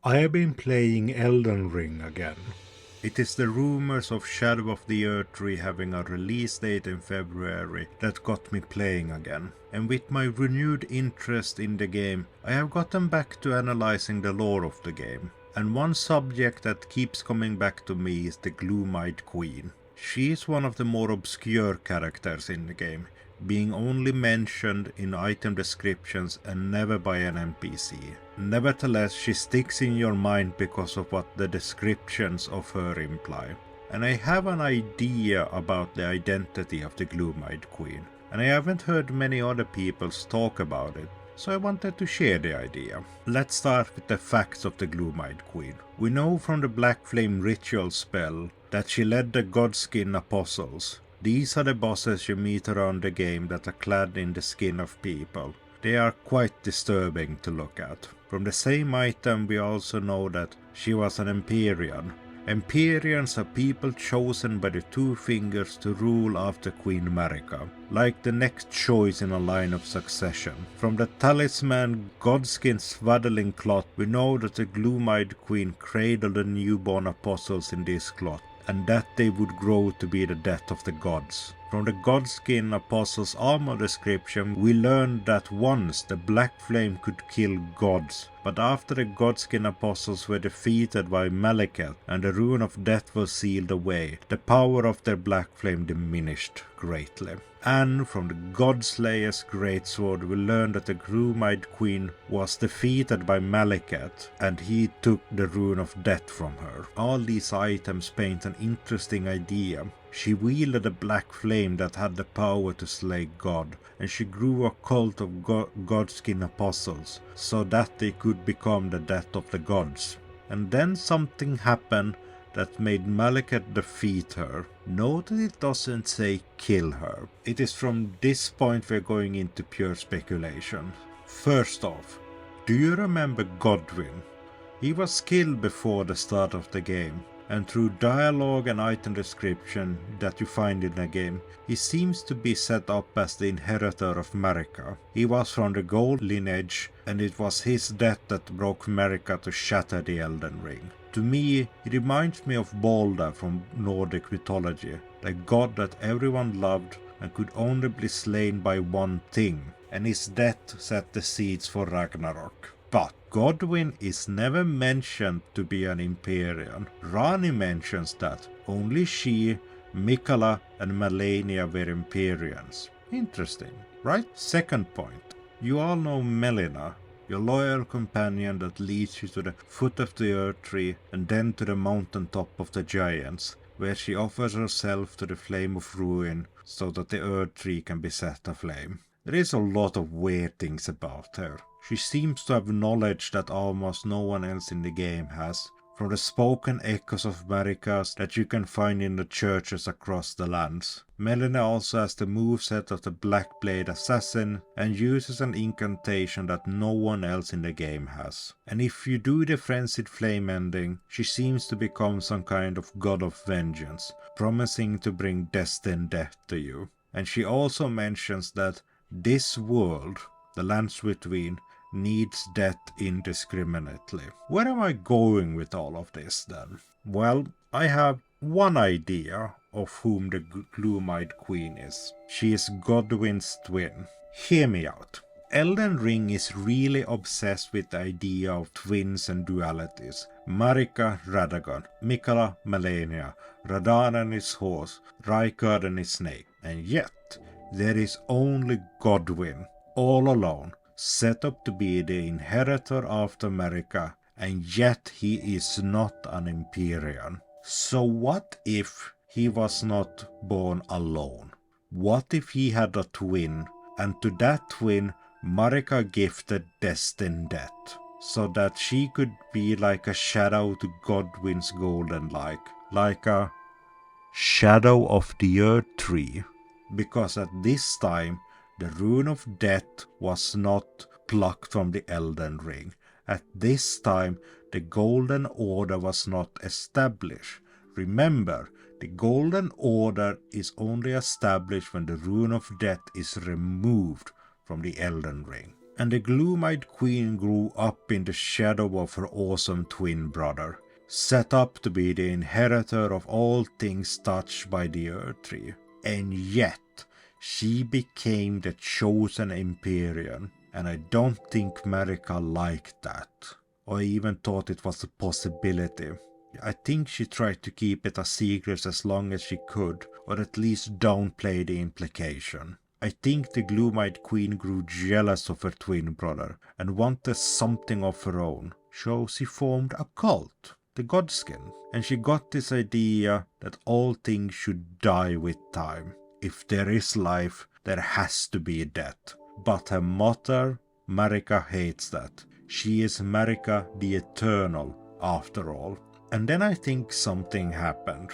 I have been playing Elden Ring again. It is the rumors of Shadow of the Erdtree having a release date in February that got me playing again. And with my renewed interest in the game, I have gotten back to analyzing the lore of the game. And one subject that keeps coming back to me is the Gloom-Eyed Queen. She is one of the more obscure characters in the game, being only mentioned in item descriptions and never by an NPC. Nevertheless, she sticks in your mind because of what the descriptions of her imply. And I have an idea about the identity of the Gloom-Eyed Queen, and I haven't heard many other people talk about it, so I wanted to share the idea. Let's start with the facts of the Gloom-Eyed Queen. We know from the Black Flame ritual spell that she led the Godskin Apostles. These are the bosses you meet around the game that are clad in the skin of people. They are quite disturbing to look at. From the same item we also know that she was an Empyrean. Empyreans are people chosen by the Two Fingers to rule after Queen Marika, like the next choice in a line of succession. From the talisman Godskin Swaddling Cloth we know that the Gloom-Eyed Queen cradled the newborn apostles in this cloth, and that they would grow to be the death of the gods. From the Godskin Apostles' armor description, we learned that once the Black Flame could kill gods, but after the Godskin Apostles were defeated by Malekith and the Rune of Death was sealed away, the power of their Black Flame diminished greatly. And from the Godslayer's Greatsword we learned that the Gloom-Eyed Queen was defeated by Malekith and he took the Rune of Death from her. All these items paint an interesting idea. She wielded a black flame that had the power to slay God, and she grew a cult of Godskin Apostles so that they could become the death of the gods. And then something happened that made Malekith defeat her. Note that it doesn't say kill her. It is from this point we're going into pure speculation. First off, do you remember Godwyn? He was killed before the start of the game, and through dialogue and item description that you find in the game, he seems to be set up as the inheritor of Marika. He was from the Gold lineage, and it was his death that broke Marika to shatter the Elden Ring. To me, he reminds me of Balder from Nordic mythology, the god that everyone loved and could only be slain by one thing, and his death set the seeds for Ragnarok. But Godwyn is never mentioned to be an Empyrean. Rani mentions that only she, Mikola and Melina were Empyreans. Interesting, right? Second point. You all know Melina, your loyal companion that leads you to the foot of the Erdtree and then to the mountaintop of the giants, where she offers herself to the flame of ruin so that the Erdtree can be set aflame. There is a lot of weird things about her. She seems to have knowledge that almost no one else in the game has, from the spoken echoes of Marika that you can find in the churches across the lands. Melina also has the moveset of the Black Blade Assassin and uses an incantation that no one else in the game has. And if you do the Frenzied Flame ending, she seems to become some kind of god of vengeance, promising to bring destined death to you. And she also mentions that this world, the lands between, needs death indiscriminately. Where am I going with all of this then? Well, I have one idea of whom the Gloom-Eyed Queen is. She is Godwyn's twin. Hear me out. Elden Ring is really obsessed with the idea of twins and dualities. Marika, Radagon, Mikola, Melina, Radahn and his horse, Rykard and his snake. And yet, there is only Godwyn, all alone, set up to be the inheritor after Marika, and yet he is not an Empyrean. So what if he was not born alone? What if he had a twin, and to that twin Marika gifted destined death, so that she could be like a shadow to Godwyn's golden light, like a shadow of the Erdtree? Because at this time the Rune of Death was not plucked from the Elden Ring. At this time, the Golden Order was not established. Remember, the Golden Order is only established when the Rune of Death is removed from the Elden Ring. And the Gloom-Eyed Queen grew up in the shadow of her awesome twin brother, set up to be the inheritor of all things touched by the Earth Tree. And yet, she became the chosen Empyrean, and I don't think Marika liked that, or even thought it was a possibility. I think she tried to keep it a secret as long as she could, or at least downplay the implication. I think the Gloom-Eyed Queen grew jealous of her twin brother and wanted something of her own, so she formed a cult, the Godskin, and she got this idea that all things should die with time. If there is life, there has to be death. But her mother, Marika, hates that. She is Marika the Eternal, after all. And then I think something happened.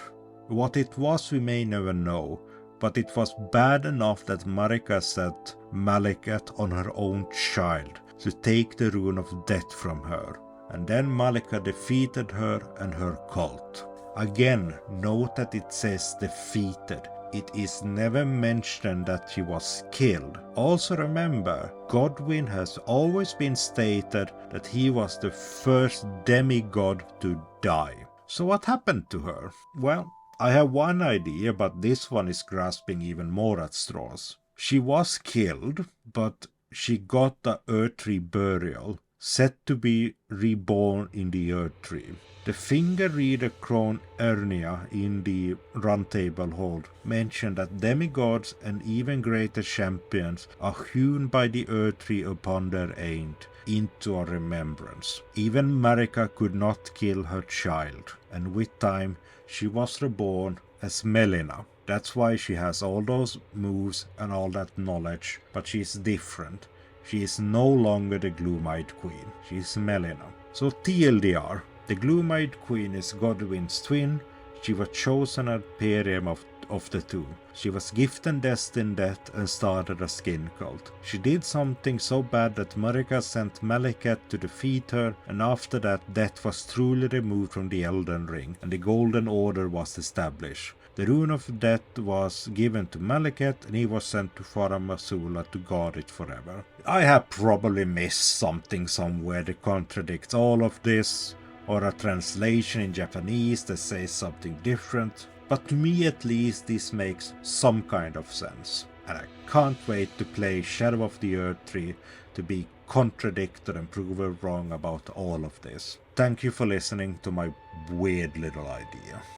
What it was we may never know, but it was bad enough that Marika set Malekith on her own child to take the rune of death from her. And then Malika defeated her and her cult. Again, note that it says defeated. It is never mentioned that she was killed. Also remember, Godwyn has always been stated that he was the first demigod to die. So what happened to her? Well, I have one idea, but this one is grasping even more at straws. She was killed, but she got the Earth Tree burial, set to be reborn in the Earth Tree. The finger reader Crone Ernia in the Roundtable Hold mentioned that demigods and even greater champions are hewn by the Earth Tree upon their end into a remembrance. Even Marika could not kill her child, and with time she was reborn as Melina. That's why she has all those moves and all that knowledge, but she's different. She is no longer the Gloom-Eyed Queen, she's Melina. So TLDR, the Gloom-Eyed Queen is Godwyn's twin. She was chosen at Imperium of the two. She was gifted destined death and started a skin cult. She did something so bad that Marika sent Malekith to defeat her, and after that death was truly removed from the Elden Ring and the Golden Order was established. The rune of death was given to Malekith and he was sent to Farum Azula to guard it forever. I have probably missed something somewhere that contradicts all of this, or a translation in Japanese that says something different, but to me at least this makes some kind of sense. And I can't wait to play Shadow of the Earth Tree to be contradicted and proven wrong about all of this. Thank you for listening to my weird little idea.